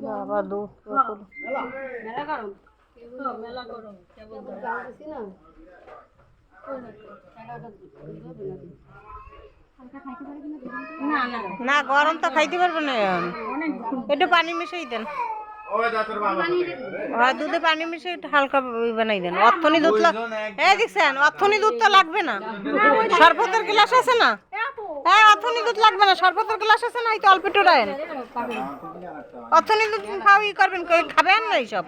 বাবা দুধ মেলা গরম মেলা গরম কেবল দিছি না না গরম তো খাইতে পারবে না একটু পানি মিশাই দেন দুধে পানি মিশিয়ে একটু হালকা বানাই দেন অর্থনি দুধ দেখছেন অর্থনি দুধ তো লাগবে না শরবতের গ্লাস আছে না হ্যাঁ অর্থনি দুধ লাগবে না শরবতের গ্লাস আছে না এই তো অল্প একটু রাখেন অর্থনি দুধ খাও ই করবেন খাবেন না এইসব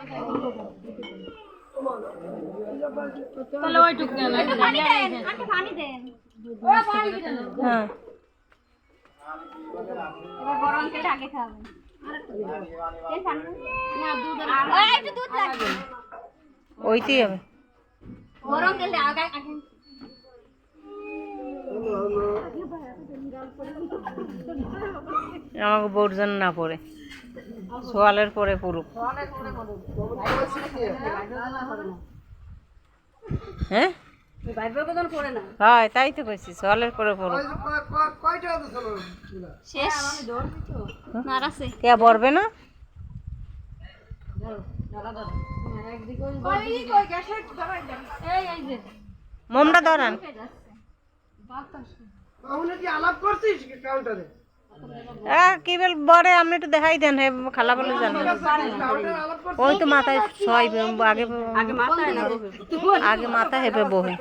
হ্যাঁ ওইতেই হবে আমাকে বোর জন্য না পড়ে সোয়ালের পরে পড়ুক হ্যাঁ হয় তাই তো কইছি সোয়ালের পরে পড়ুক কে বলবে না মোমটা ধরান কি বল বরে আপনি একটু দেখাই দেন হে খালা বলে জানেন ওই তো মাথায় ছয় আগে আগে মাথা হেবে বহে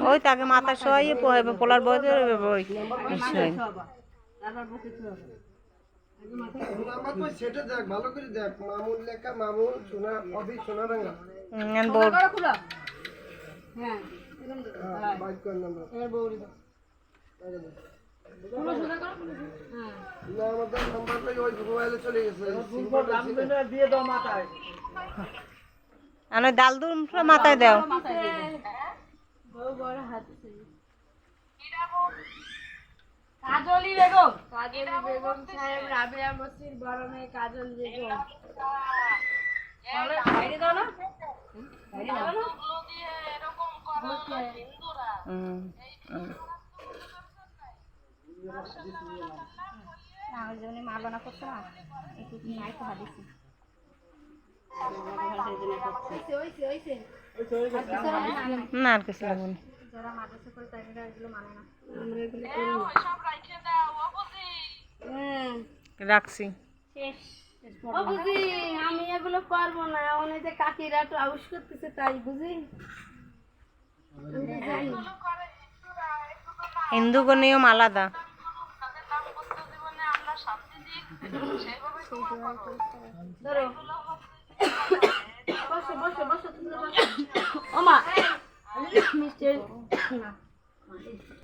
ওই তো আগে মাথায় ছয় হেবে পোলার বই বই ডাল দুধ মাথায় দাও কাজলি বেগম সাহেব রাবিয়া মসজিদ বড় মেয়ে কাজল বেগম বাইরে দাও না বাইরে দাও না এরকম করা হিন্দুরা না ওই জন্য মালনা করতে না একটু নাই তো হাদিছি না আর কিছু লাগবে না যারা মাদ্রাসা করে তারা এগুলো মানে না আমরা এগুলো করি ওই সব রাখে দাও বাবুজি রাখছি শেষ বাবুজি আমি এগুলো করব না ওই যে কাকিরা একটু আউশ করতেছে তাই বুঝি হিন্দু নিয়ম আলাদা ধরো বসো বসো বসো ওমা মিষ্টি না